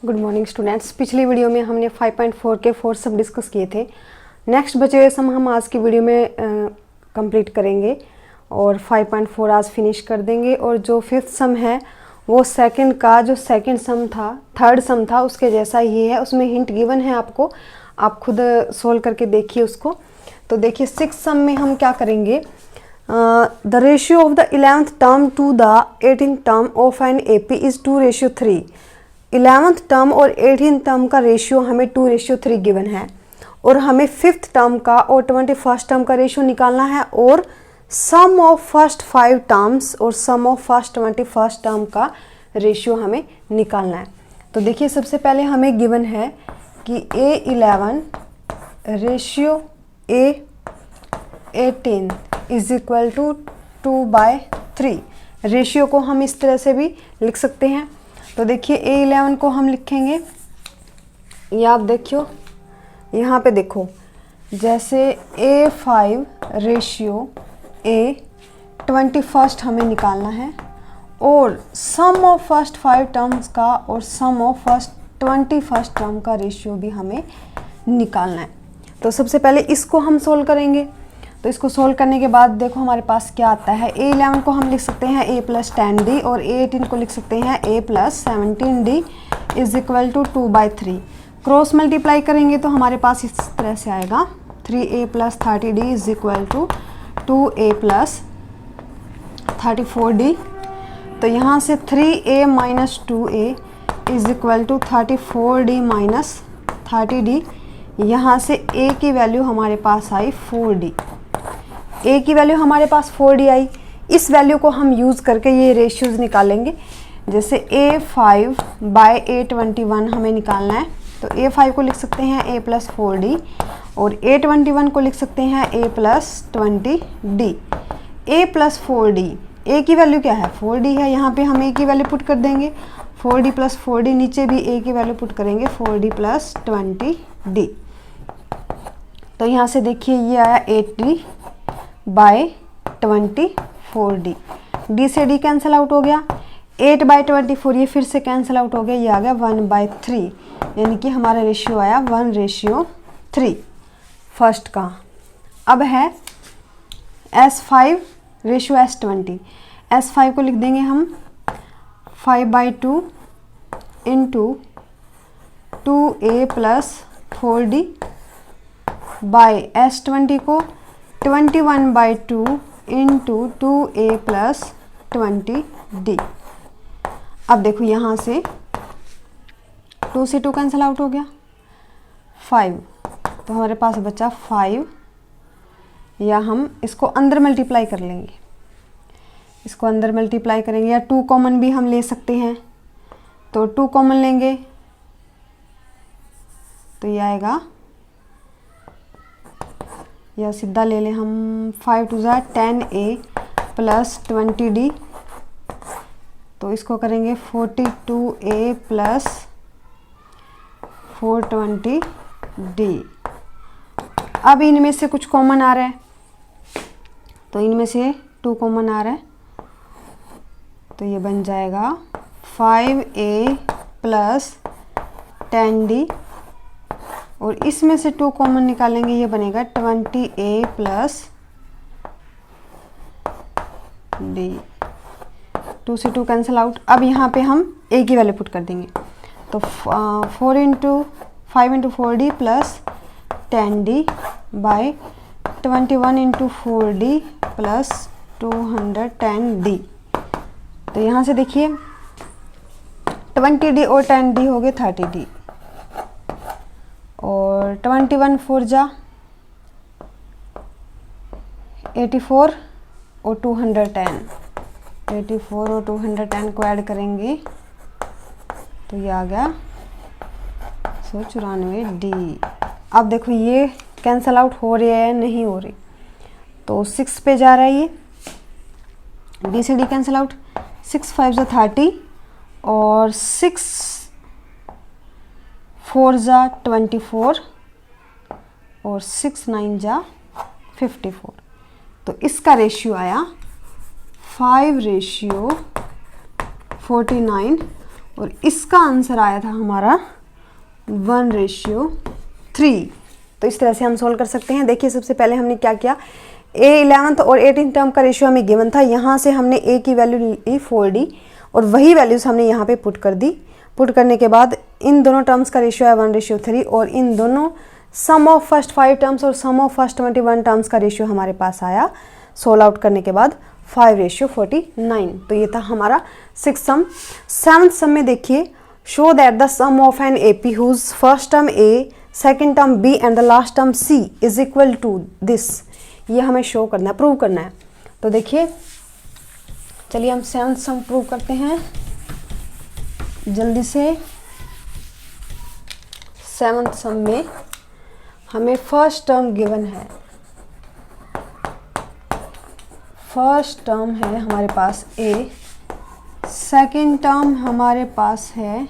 Good morning students. पिछली video में हमने 5.4 के 4 सम डिस्कस किए थे। नेक्स्ट बचे हुए सम हम आज की वीडियो में कंप्लीट करेंगे और 5.4 आज फिनिश कर देंगे। और जो फिफ्थ सम है वो सेकंड का जो सेकंड सम था, थर्ड सम था, उसके जैसा ही है। उसमें हिंट गिवन है आपको, आप खुद सोल्व करके देखिए उसको। तो देखिए सिक्स सम में हम क्या करेंगे, the ratio of the 11th term to the 18th term of an AP is 2:3। 11th term और 18th टर्म का रेशियो हमें 2:3 गिवन है और हमें 5th टर्म का और 21st टर्म का रेशियो निकालना है और सम ऑफ फर्स्ट 5 टर्म्स और सम ऑफ फर्स्ट 21st टर्म का रेशियो हमें निकालना है। तो देखिए सबसे पहले हमें गिवन है कि A11 ratio A18 is equal to 2/3। रेशियो को हम इस तरह से भी लिख सकते हैं। तो देखिए A11 को हम लिखेंगे, ये आप देखियो यहाँ पे देखो, जैसे A5 रेशियो A21 हमें निकालना है और सम ऑफ फर्स्ट 5 टर्म्स का और सम ऑफ फर्स्ट 21 टर्म का रेशियो भी हमें निकालना है। तो सबसे पहले इसको हम सोल्व करेंगे। तो इसको सोल्व करने के बाद देखो हमारे पास क्या आता है। A11 को हम लिख सकते हैं A + 10D और A18 को लिख सकते हैं A + 17D is equal to 2/3। Cross multiply करेंगे तो हमारे पास इस तरह से आएगा 3A + 30D is equal to 2A + 34D। तो यहाँ से 3A - 2A is equal to 34D - 30D। यहाँ से A की वैल्यू हमारे पास आई 4D। A की वैल्यू हमारे पास 4D आई। इस वैल्यू को हम यूज़ करके ये रेशियोज निकालेंगे। जैसे A5 बाय A21 हमें निकालना है, तो A5 को लिख सकते हैं A + 4D और A21 को लिख सकते हैं A + 20D। A + 4D, A की वैल्यू क्या है 4D है, यहाँ पे हम A की वैल्यू पुट कर देंगे 4D + 4D, नीचे भी A की वैल्यू पुट करेंगे 4D + 20D। तो यहाँ से देखिए ये आया 80/24D। D से D कैंसिल आउट हो गया, 8/24 ये फिर से कैंसिल आउट हो गया, ये आ गया 1/3, यानी कि हमारा रेशियो आया 1:3 फर्स्ट का। अब है S5 रेशियो S20। S5 को लिख देंगे हम 5/2 into 2A + 4D bye S20 को 21/2 इंटू 2A + 20D। अब देखो यहाँ से 2 से 2 कैंसिल आउट हो गया 5, तो हमारे पास बचा 5, या हम इसको अंदर मल्टीप्लाई कर लेंगे, इसको अंदर मल्टीप्लाई करेंगे, या 2 कॉमन भी हम ले सकते हैं। तो 2 कॉमन लेंगे तो ये आएगा, या सीधा ले लें हम 5 × 2 = 10A + 20D। तो इसको करेंगे 42A + 420D। अब इनमें से कुछ कॉमन आ रहा है, तो इनमें से 2 कॉमन आ रहा है, तो ये बन जाएगा 5A + 10D और इसमें से 2 कॉमन निकालेंगे, ये बनेगा 20A + D। 2 से 2 कैंसिल आउट। अब यहाँ पे हम A की वैल्यू पुट कर देंगे, तो 5 × 4D + 10D bye 21 × 4D + 210D। तो यहाँ से देखिए 20D और 10D हो गए 30D और 21 4 × 84 और 210, 84 और 210 को ऐड करेंगे तो ये आ गया 194D। अब देखो ये कैंसल आउट हो रही है नहीं हो रही, तो 6 पे जा रहा है ये, D से D कैंसल आउट, 6 × 5 = 30 और 6 × 4 = 24 और 6 × 9 = 54। तो इसका रेशियो आया 5:49 और इसका आंसर आया था हमारा 1:3। तो इस तरह से हम सोल्व कर सकते हैं। देखिए सबसे पहले हमने क्या किया, A11 और 18 टर्म का रेशियो हमें गिवन था, यहाँ से हमने A की वैल्यू ली 4D और वही वैल्यूज हमने यहाँ पे पुट कर दी। पुट करने के बाद इन दोनों टर्म्स का रेशियो है 1:3 और इन दोनों सम ऑफ फर्स्ट 5 टर्म्स और सम ऑफ फर्स्ट 21 टर्म्स का रेशियो हमारे पास आया सोल्व आउट करने के बाद 5:49। तो ये था हमारा 6th सम। 7th सम में देखिए, show that the sum of an AP whose first term A, second term B and the last term C is equal to this. ये हमें शो करना है, प्रूव करना है। तो देखिए चलिए हम 7th सम प्रूव करते हैं जल्दी से। 7th सम में हमें फर्स्ट टर्म गिवन है, फर्स्ट टर्म है हमारे पास A, सेकेंड टर्म हमारे पास है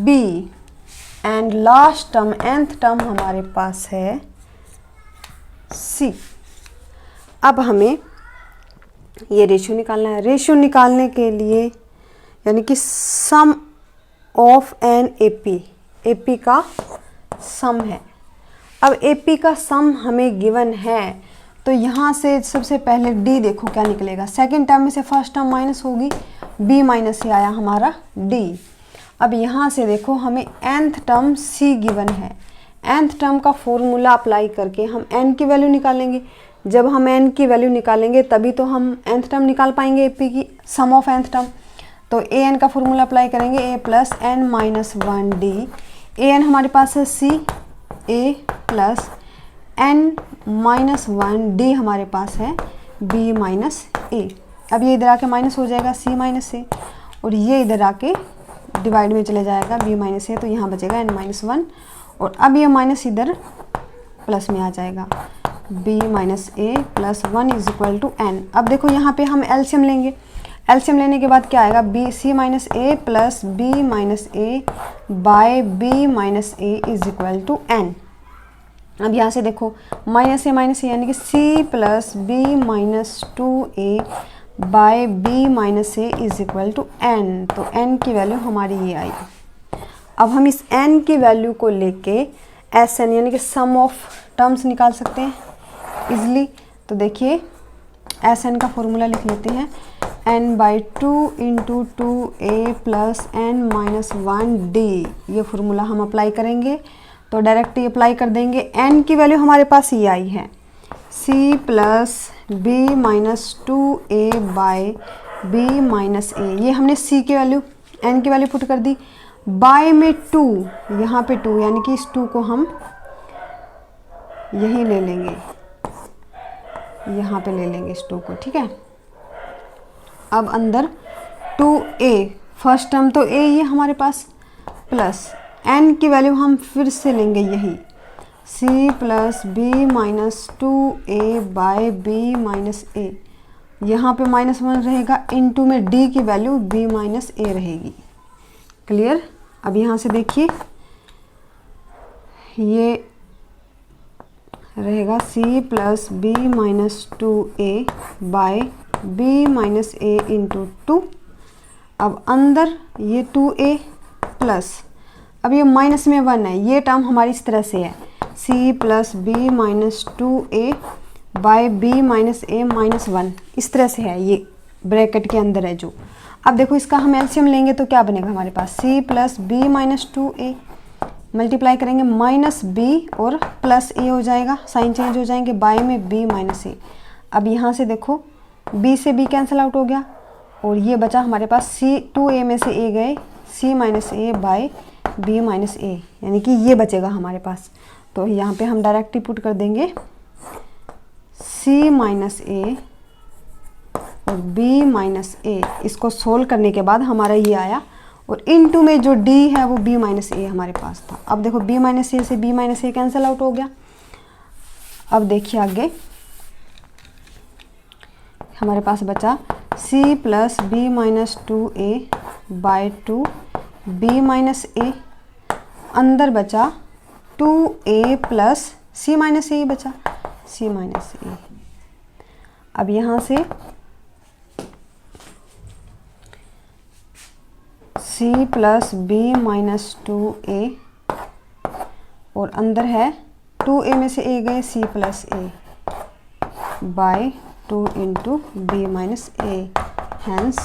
B and last term nth term हमारे पास है C। अब हमें ये रेशियो निकालना है। रेशियो निकालने के लिए यानी कि सम ऑफ एन AP का सम है। अब AP का सम हमें गिवन है, तो यहाँ से सबसे पहले D देखो क्या निकलेगा। सेकेंड टर्म में से फर्स्ट टर्म माइनस होगी, B माइनस से आया हमारा D। अब यहाँ से देखो हमें nth टर्म C गिवन है। nth टर्म का फॉर्मूला अप्लाई करके हम n की वैल्यू निकालेंगे। जब हम n की वैल्यू निकालेंगे तभी तो हम nth टर्म निकाल पाएंगे AP की, सम ऑफ nth टर्म। तो an का फॉर्मूला अप्लाई करेंगे, a plus n minus 1D। an हमारे पास है C, a plus n minus 1D हमारे पास है B माइनस a। अब ये इधर आके माइनस हो जाएगा C माइनस a और ये इधर आके डिवाइड में चले जाएगा B माइनस a, तो यहाँ बचेगा n माइनस 1 और अब ये माइनस इधर प्लस में आ जाएगा B minus a plus 1 is equal to n। अब देखो यहाँ पे हम एलसीएम लेंगे। एलसीएम लेने के बाद क्या आएगा, C minus a plus B minus a by B minus a is equal to n। अब यहाँ से देखो माइनस a यानी कि C plus B minus 2a by B minus a is equal to n। तो n की value हमारी ये आई। अब हम इस n की वैल्यू को लेके Sn यानी कि सम ऑफ टर्म्स निकाल सकते हैं इजली। तो देखिए Sn का फॉर्मूला लिख लेते हैं, n/2 into 2a plus n minus 1d। ये फॉर्मूला हम अप्लाई करेंगे तो डायरेक्ट ही अप्लाई कर देंगे। n की वैल्यू हमारे पास ये आई है, C plus B minus 2a by B minus a। ये हमने C की वैल्यू, n की वैल्यू पुट कर दी। बाय में 2, यहाँ पे 2 यानी कि इस 2 को हम यहीं ले लेंगे, यहाँ पे ले लेंगे इस 2 को, ठीक है। अब अंदर 2a, फर्स्ट टर्म तो a ही है हमारे पास, प्लस n की वैल्यू हम फिर से लेंगे यही, C plus B minus 2a by B minus a। यहाँ पे माइनस 1 रहेगा, इनटू में D की वैल्यू B माइनस a रहेगी। क्लियर। अब यहाँ से देखिए ये रहेगा C plus B minus 2a by B minus a into 2। अब अंदर ये 2a प्लस, अब ये माइनस में 1 है, ये टर्म हमारी इस तरह से है, C plus B minus 2a by B minus a minus 1, इस तरह से है, ये ब्रैकेट के अंदर है जो। अब देखो इसका हम एलसीएम लेंगे तो क्या बनेगा हमारे पास, C plus B minus 2a multiply करेंगे माइनस b और प्लस a हो जाएगा, साइन चेंज हो जाएंगे, बाय में b माइनस a। अब यहाँ से देखो b से b कैंसिल आउट हो गया और ये बचा हमारे पास C, 2a में से a गए, C minus a by b minus a, यानी कि ये बचेगा हमारे पास। तो यहाँ पे हम डायरेक्टली पुट कर देंगे C माइनस a और b माइनस a। इसको सोल्व करने के बाद हमारा ये आया और इनटू में जो d है वो b माइनस a हमारे पास था। अब देखो b माइनस a से b minus a cancel out हो गया। अब देखिए आगे हमारे पास बचा C plus B minus 2a by 2 b minus a, अंदर बचा 2a plus C minus a बचा, C माइनस a। अब यहाँ से c plus B minus 2a, और अंदर है 2a में से a गए, c plus a by 2 into B minus a, hence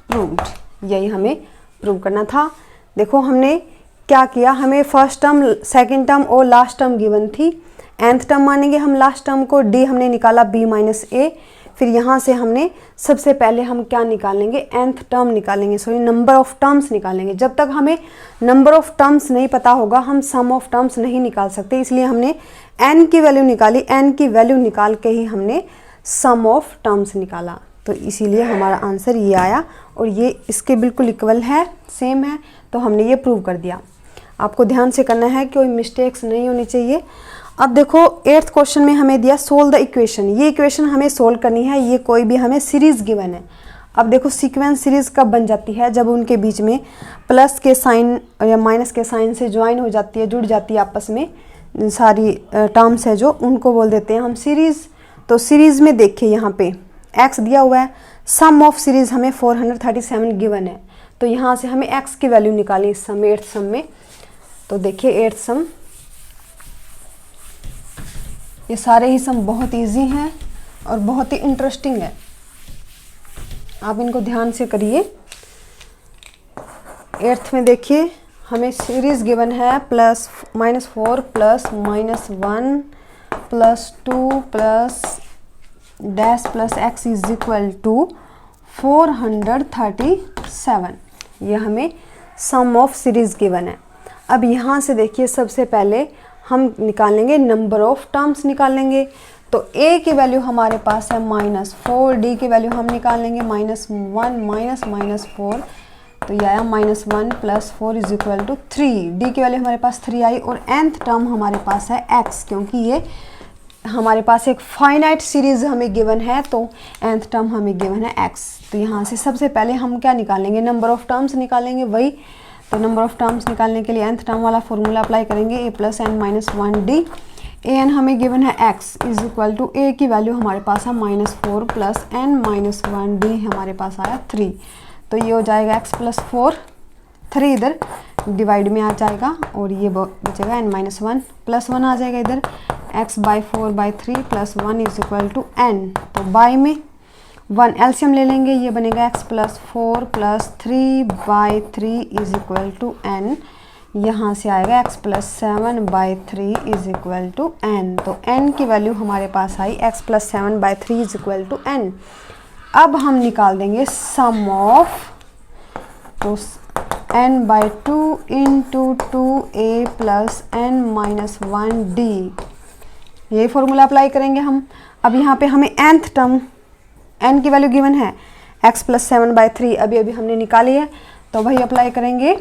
proved. यही हमें प्रूव करना था। देखो हमने क्या किया, हमें फर्स्ट टर्म, सेकंड टर्म और लास्ट टर्म गिवन थी। nth टर्म मानेंगे हम लास्ट टर्म को, d हमने निकाला b माइनस a। फिर यहाँ से हमने सबसे पहले हम क्या निकालेंगे, nth टर्म निकालेंगे, सॉरी नंबर ऑफ टर्म्स निकालेंगे। जब तक हमें नंबर ऑफ टर्म्स नहीं पता होगा हम सम ऑफ टर्म्स नहीं निकाल सकते, इसलिए हमने n की वैल्यू निकाली। n की वैल्यू निकाल के ही हमने सम ऑफ टर्म्स निकाला, तो इसीलिए हमारा आंसर ये आया, और ये इसके बिल्कुल इक्वल है, सेम है, तो हमने ये प्रूव कर दिया। आपको ध्यान से करना है, कोई मिस्टेक्स नहीं होनी चाहिए। अब देखो 8th क्वेश्चन में हमें दिया सोल्व द इक्वेशन। ये इक्वेशन हमें सोल्व करनी है, ये कोई भी हमें सीरीज गिवन है। अब देखो सीक्वेंस सीरीज कब बन जाती है, जब उनके बीच में प्लस के साइन या माइनस के साइन से ज्वाइन हो जाती है, जुड़ जाती है आपस में, सारी टर्म्स है जो, उनको बोल देते हैं हम सीरीज। तो सीरीज में देखिए यहाँ पे x दिया हुआ है, सम ऑफ सीरीज हमें 437 गिवन है, तो यहाँ से हमें x की वैल्यू निकाली इस सम, 8th सम में। तो देखिए 8th सम, ये सारे ही सम बहुत इजी हैं और बहुत ही इंटरेस्टिंग है, आप इनको ध्यान से करिए। 8th में देखिए हमें सीरीज गिवन है plus -4 plus -1 plus 2 plus dash plus x is equal to 437। ये हमें सम ऑफ सीरीज गिवन है। अब यहाँ से देखिए सबसे पहले हम निकालेंगे नंबर ऑफ टर्म्स निकालेंगे। तो a की वैल्यू हमारे पास है -4, d की वैल्यू हम निकालेंगे -1 माइनस -4, तो ये आया -1 plus 4 is equal to 3। d की वैल्यू हमारे पास 3 आई, और nth टर्म हमारे पास है x, क्योंकि ये हमारे पास एक फाइनाइट सीरीज हमें गिवन है, तो nth टर्म हमें गिवन है x। तो यहाँ से सबसे पहले हम क्या निकालेंगे, नंबर ऑफ टर्म्स निकालेंगे वही। तो नंबर ऑफ टर्म्स निकालने के लिए nth टर्म वाला फॉर्मूला अप्लाई करेंगे, a plus n minus 1d। an हमें गिवन है x is equal to a की वैल्यू हमारे पास है -4 प्लस n माइनस 1d, हमारे पास आया 3। तो ये हो जाएगा x प्लस 4, 3 इधर डिवाइड में आ जाएगा, और ये बचेगा n माइनस 1 प्लस 1 आ जाएगा इधर, x by 4 by 3 plus 1 is equal to n। तो बाई में 1 एलसीएम ले लेंगे, ये बनेगा x plus 4 plus 3 by 3 is equal to n। यहाँ से आएगा x plus 7 by 3 is equal to n। तो n की वैल्यू हमारे पास आई x plus 7 by 3 is equal to n। अब हम निकाल देंगे सम ऑफ, तो n by 2 into 2a plus n minus 1d, यही फॉर्मूला अप्लाई करेंगे हम। अब यहाँ पे हमें nth टर्म, n की वैल्यू गिवन है x प्लस 7 बाई 3, अभी अभी हमने निकाली है, तो वही अप्लाई करेंगे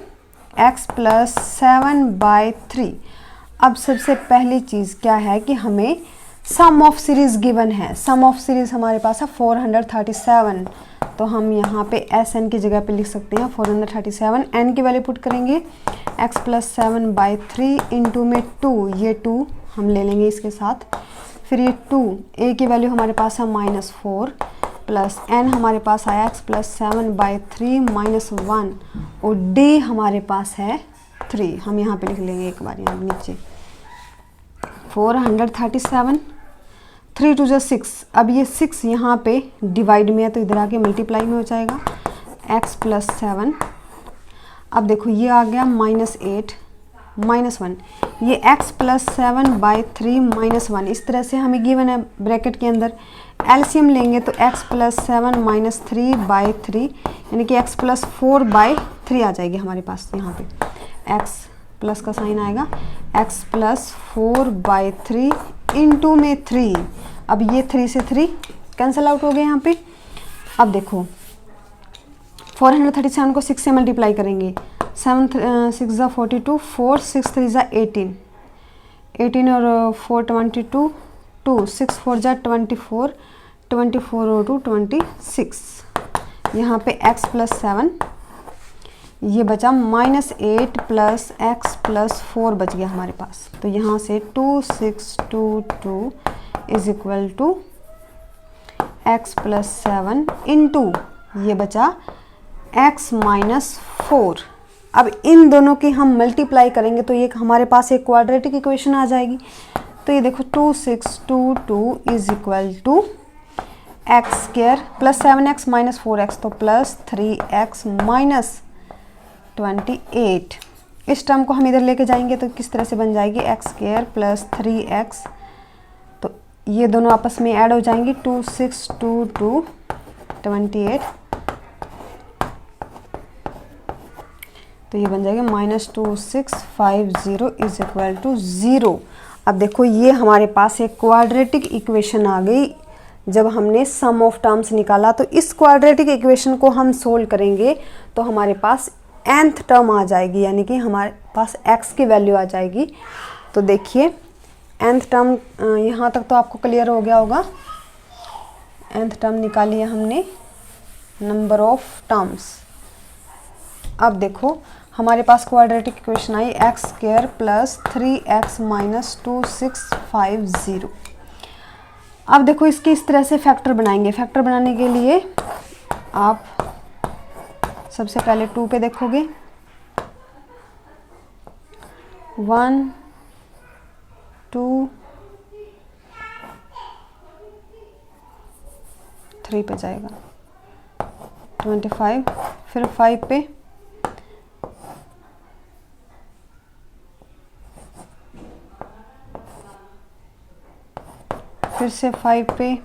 x प्लस 7 बाई 3। अब सबसे पहली चीज़ क्या है कि हमें सम ऑफ सीरीज गिवन है। सम ऑफ सीरीज हमारे पास है 437, तो हम यहाँ पे SN की जगह पे लिख सकते हैं 437। n की वैल्यू पुट करेंगे x प्लस 7 बाई 3 इंटू में 2, ये 2 हम ले लेंगे इसके साथ, फिर ये 2, a की वैल्यू हमारे पास है -4 प्लस n हमारे पास आया x प्लस 7 बाई 3 माइनस 1, और d हमारे पास है 3। हम यहाँ पे लिख लेंगे एक बार यहाँ नीचे 437, 3 2 जा 6। अब ये 6 यहाँ पे डिवाइड में है, तो इधर आके मल्टीप्लाई में हो जाएगा x प्लस 7। अब देखो ये आ गया -8 माइनस 1, ये x प्लस 7 बाई 3 माइनस 1, इस तरह से हमें गिवन है ब्रैकेट के अंदर। एलसीएम लेंगे तो x प्लस 7 माइनस 3 बाई 3, यानी कि x प्लस 4 बाई 3 आ जाएगी हमारे पास। यहाँ पे x प्लस का साइन आएगा, x प्लस 4 बाई 3 इंटू में 3। अब ये 3 से 3 कैंसिल आउट हो गए यहाँ पे। अब देखो 437 को 6 से मल्टीप्लाई करेंगे, 7 6 ज़ा 42, 4 6 3 ज़ा 18, 18 और 4 22, 2 6 4 ज़ा 24, 24 और 2 26। यहाँ पे x प्लस 7, ये बचा -8 प्लस x प्लस 4 बच गया हमारे पास। तो यहाँ से 2 6 2 2 is equal to x plus 7 into ये बचा x माइनस 4। अब इन दोनों की हम मल्टीप्लाई करेंगे तो ये हमारे पास एक क्वाड्रेटिक इक्वेशन आ जाएगी। तो ये देखो 2 6 2 2 is equal to x square plus 7x minus 4x, तो प्लस 3x माइनस 28। इस टर्म को हम इधर लेके जाएंगे तो किस तरह से बन जाएगी, एक्स स्क्वायर प्लस 3x, तो ये दोनों आपस में ऐड हो जाएंगी। 2 6 2 2 28, तो ये बन जाएगा -2650 इज इक्वल टू 0। अब देखो ये हमारे पास एक क्वाड्रेटिक इक्वेशन आ गई जब हमने सम ऑफ टर्म्स निकाला। तो इस क्वाड्रेटिक इक्वेशन को हम सोल्व करेंगे तो हमारे पास nth टर्म आ जाएगी, यानी कि हमारे पास x की वैल्यू आ जाएगी। तो देखिए nth टर्म यहाँ तक तो आपको क्लियर हो गया होगा। nth टर्म निकाली है हमने, नंबर ऑफ टर्म्स। अब देखो हमारे पास quadratic equation I x square plus 3x minus 2650। अब देखो इसके इस तरह से फैक्टर बनाएंगे। फैक्टर बनाने के लिए आप सबसे पहले 2 पे देखोगे, 1 2 3 पे जाएगा, 25, फिर 5 पे, फिर से 5 पे,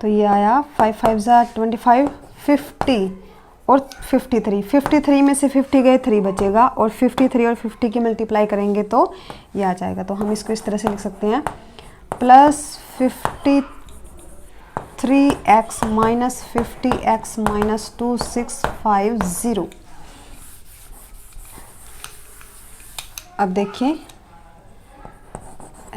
तो ये आया 5 5 ज़ा 25, 50 और 53। 53 में से 50 गए, 3 बचेगा, और 53 और 50 की मल्टीप्लाई करेंगे तो ये आ जाएगा। तो हम इसको इस तरह से लिख सकते हैं, plus 53x minus 50x minus 2650। अब देखिए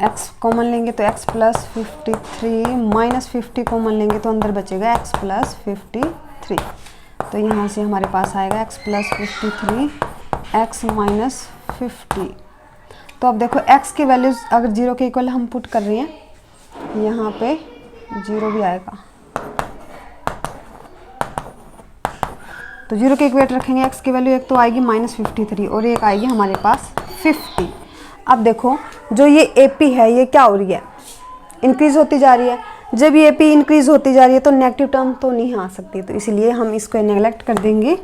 x कॉमन लेंगे तो x प्लस 53 माइनस 50 कॉमन लेंगे तो अंदर बचेगा x प्लस 53। तो यहाँ से हमारे पास आएगा x प्लस 53 x माइनस 50। तो अब देखो x की वैल्यूज अगर 0 के इक्वल हम पुट कर रहे हैं, यहाँ पे 0 भी आएगा, तो 0 के इक्वेट रखेंगे। x की वैल्यू एक तो आएगी -53 और एक आएगी हमारे पास 50। अब देखो जो ये AP है ये क्या हो रही है, इंक्रीज होती जा रही है। जब ये AP इंक्रीज होती जा रही है तो नेगेटिव टर्म तो नहीं आ सकती, तो इसलिए हम इसको नेगलेक्ट कर देंगे,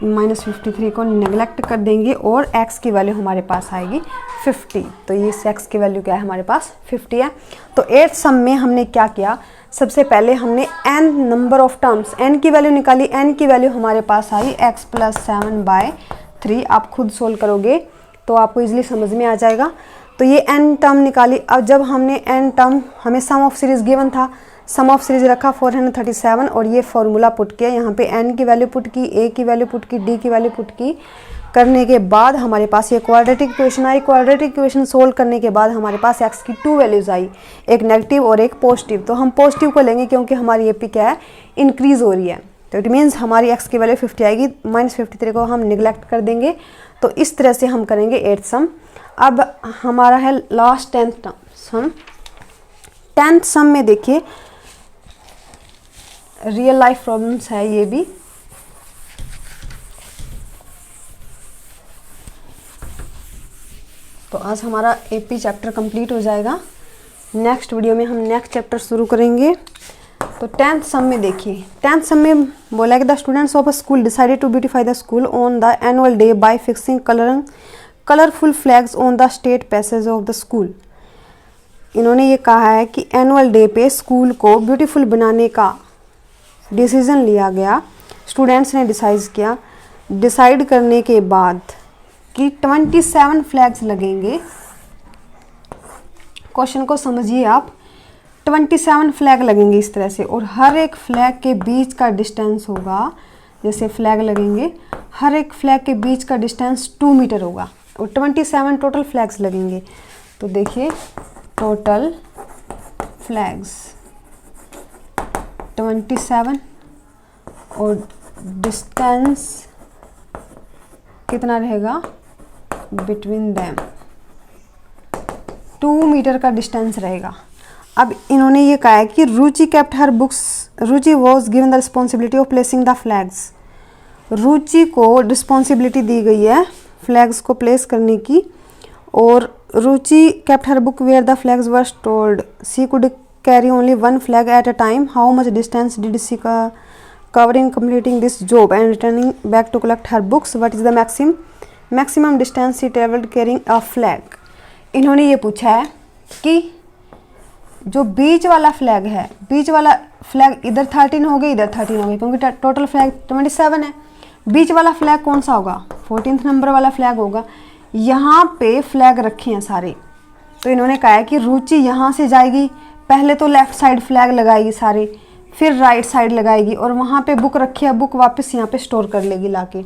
-53 को नेगलेक्ट कर देंगे और x की वैल्यू हमारे पास आएगी 50। तो ये x की वैल्यू क्या है, हमारे पास 50 है। तो 8th सम में हमने क्या किया, सबसे पहले हमने n number of terms, n की वैल्यू निकाली। n की वैल्यू हमारे पास आई x प्लस 7/3। आप खुद सोल्व करोगे तो आपको इजीली समझ में आ जाएगा। तो ये n टर्म निकाली। अब जब हमने n टर्म, हमें सम ऑफ सीरीज गिवन था, सम ऑफ सीरीज रखा 437 और ये फॉर्मूला पुट किया। यहाँ पे n की वैल्यू पुट की, a की वैल्यू पुट की, d की वैल्यू पुट की। करने के बाद हमारे पास ये क्वाड्रेटिक इक्वेशन आई। क्वाड्रेटिक इक्वेशन सोल्व करने के बाद हमारे पास x की 2 वैल्यूज आई, एक नेगेटिव और एक पॉजिटिव। तो हम पॉजिटिव को लेंगे क्योंकि हमारी AP क्या है, इंक्रीज हो रही है। तो इट मीन्स हमारी x की वैल्यू 50 आएगी, -53 को हम निगलेक्ट कर देंगे। तो इस तरह से हम करेंगे 8th सम। अब हमारा है लास्ट 10th सम। 10th सम में देखिए रियल लाइफ प्रॉब्लम्स है ये भी। तो आज हमारा AP चैप्टर कंप्लीट हो जाएगा। नेक्स्ट वीडियो में हम नेक्स्ट चैप्टर शुरू करेंगे। तो 10th सम में देखिए, 10th सम में बोला कि the students of a school decided to beautify the school on the annual day by fixing colourful flags on the state passage of the school. इन्होंने ये कहा है कि एनुअल डे पे स्कूल को ब्यूटीफुल बनाने का डिसीजन लिया गया, स्टूडेंट्स ने डिसाइड करने के बाद कि 27 फ्लैग्स लगेंगे। क्वेश्चन को समझिए आप, 27 फ्लैग लगेंगे इस तरह से, और हर एक फ्लैग के बीच का डिस्टेंस होगा, जैसे फ्लैग लगेंगे हर एक फ्लैग के बीच का डिस्टेंस 2 मीटर होगा, और 27 टोटल फ्लैग्स लगेंगे। तो देखिए टोटल फ्लैग्स 27 और डिस्टेंस कितना रहेगा बिटवीन देम, 2 मीटर का डिस्टेंस रहेगा। अब इन्होंने ये कहा है कि Ruchi kept her books, Ruchi was given the responsibility of placing the flags. Ruchi को रिस्पॉन्सिबिलिटी दी गई है फ्लैग्स को प्लेस करने की, और Ruchi kept her book where the flags were stored, she could carry only one flag at a time, how much distance did she cover in completing this job and returning back to collect her books, what is the maximum distance she traveled carrying a flag। इन्होंने ये पूछा है कि जो बीच वाला flag है, बीच वाला flag इधर 13 हो गई, इधर 13 हो गई, क्योंकि टोटल फ्लैग 27 है। बीच वाला फ्लैग कौन सा होगा? 14th नंबर वाला फ्लैग होगा। यहाँ पे फ्लैग रखे हैं सारे, तो इन्होंने कहा है कि रुचि यहाँ से जाएगी, पहले तो लेफ्ट साइड फ्लैग लगाएगी सारे, फिर राइट साइड लगाएगी, और वहाँ पे बुक रखी है, बुक वापस यहाँ पे स्टोर कर लेगी लाके।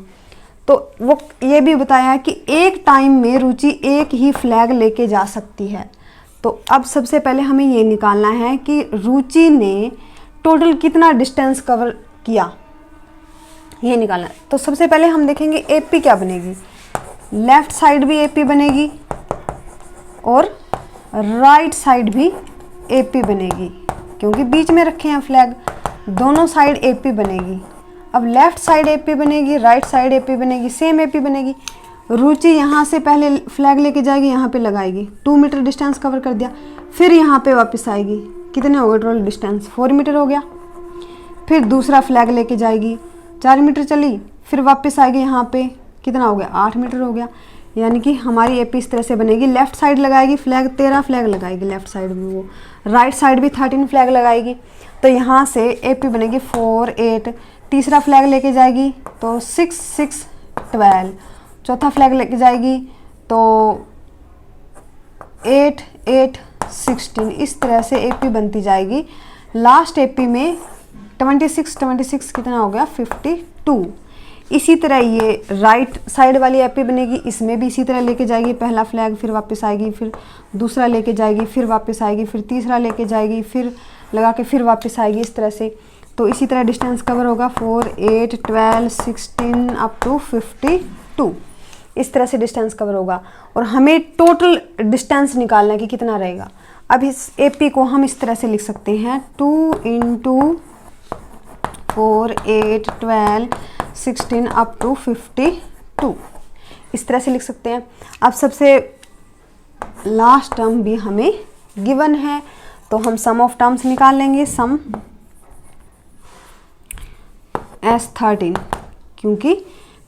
तो वो ये भी बताया है कि एक टाइम में रुचि एक ही फ्लैग लेके जा सकती है। तो अब सबसे पहले हमें ये निकालना है कि रुचि ने टोटल कितना डिस्टेंस कवर किया, ये निकालना है। तो सबसे पहले हम देखेंगे एपी क्या बनेगी। लेफ्ट साइड भी एपी बनेगी और राइट साइड भी एपी बनेगी, क्योंकि बीच में रखे हैं फ्लैग, दोनों साइड एपी बनेगी। अब लेफ्ट साइड एपी बनेगी, राइट साइड एपी बनेगी, सेम एपी बनेगी। रुचि यहाँ से पहले फ्लैग लेके जाएगी, यहाँ पे लगाएगी, 2 मीटर डिस्टेंस कवर कर दिया, फिर यहाँ पे वापस आएगी, कितने हो गए टोटल डिस्टेंस? 4 मीटर हो गया। फिर दूसरा फ्लैग लेके जाएगी, 4 मीटर चली, फिर वापस आएगी, यहाँ पे कितना हो गया? 8 मीटर हो गया। यानी कि हमारी एपी इस तरह से बनेगी। लेफ्ट साइड लगाएगी फ्लैग, 13 फ्लैग लगाएगी लेफ्ट साइड में, वो राइट साइड भी 13 फ्लैग लगाएगी। तो यहाँ से एपी बनेगी 4, 8, तीसरा फ्लैग लेके जाएगी तो 6, 6, 12, चौथा फ्लैग लेके जाएगी तो 8, 8, 16, इस तरह से एपी बनती जाएगी। लास्ट एपी में 26 कितना हो गया? 52। इसी तरह ये राइट साइड वाली एपी बनेगी, इसमें भी इसी तरह लेके जाएगी, पहला फ्लैग, फिर वापस आएगी, फिर दूसरा लेके जाएगी, फिर वापस आएगी, फिर तीसरा लेके जाएगी, फिर लगा के फिर वापस आएगी, इस तरह से। तो इसी तरह डिस्टेंस कवर होगा 4, 8, 12, 16 अप टू 52, इस तरह से डिस्टेंस कवर होगा। और हमें टोटल डिस्टेंस निकालना है कि कितना रहेगा। अब इस एपी को हम इस तरह से लिख सकते हैं 2 × 4, 8, 12, 16 अप टू 52, इस तरह से लिख सकते हैं। अब सबसे लास्ट टर्म भी हमें गिवन है, तो हम सम ऑफ टर्म्स निकाल लेंगे। सम S13, क्योंकि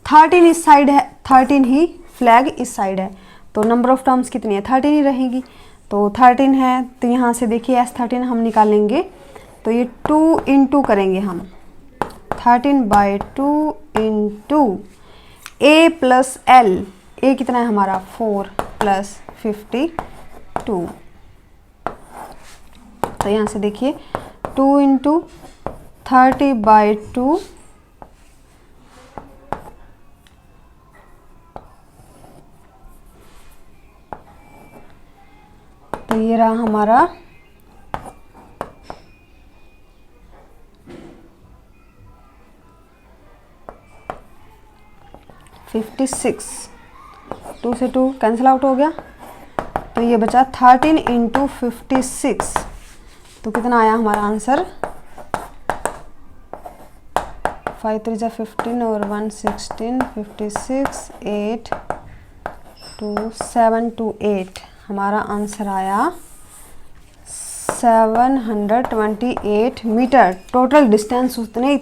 13 इस साइड है, 13 ही फ्लैग इस साइड है, तो नंबर ऑफ टर्म्स कितनी है? 13 ही रहेगी। तो 13 है, तो यहाँ से देखिए S13 हम निकालेंगे, तो ये 2 × करेंगे हम, 13/2 × A + L, A कितना है हमारा? 4 + 52। तो यहाँ से देखिए 2 × 30/2 तो ये रहा हमारा 56। 2 से 2 कैंसिल आउट हो गया, तो ये बचा 13 × 56, तो कितना आया हमारा आंसर? 5 3 15 और 1 16, 56, 8, 2, 7 to 8, हमारा आंसर आया 728 मीटर। टोटल डिस्टेंस उसने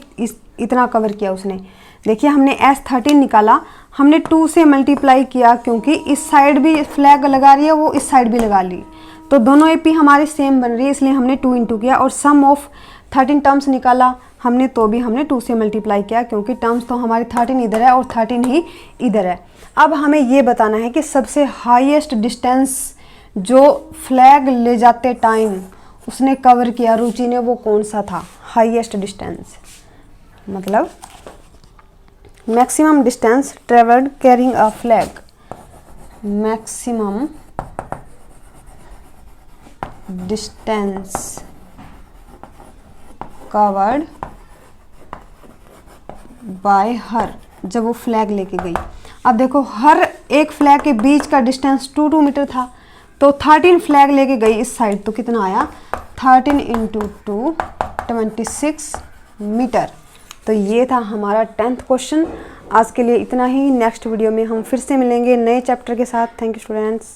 इतना कवर किया उसने। देखिए हमने S13 निकाला, हमने 2 से मल्टीप्लाई किया, क्योंकि इस साइड भी फ्लैग लगा रही है, वो इस साइड भी लगा ली, तो दोनों एपी हमारे सेम बन रही है, इसलिए हमने 2 × किया। और सम ऑफ 13 टर्म्स निकाला हमने, तो भी हमने 2 से मल्टीप्लाई किया, क्योंकि टर्म्स तो हमारी 13 इधर है और 13 ही इधर है। अब हमें ये बताना है कि सबसे हाईएस्ट डिस्टेंस जो फ्लैग ले जाते टाइम उसने कवर किया रुचि ने, वो कौन सा था? हाईएस्ट डिस्टेंस मतलब maximum distance travelled carrying a flag, maximum distance covered by हर, जब वो फ्लैग लेके गई। अब देखो हर एक फ्लैग के बीच का डिस्टेंस 2 मीटर था, तो 13 फ्लैग लेके गई इस साइड, तो कितना आया? 13 इंटू 2 26 मीटर। तो ये था हमारा 10th क्वेश्चन। आज के लिए इतना ही। नेक्स्ट वीडियो में हम फिर से मिलेंगे नए चैप्टर के साथ। Thank you students.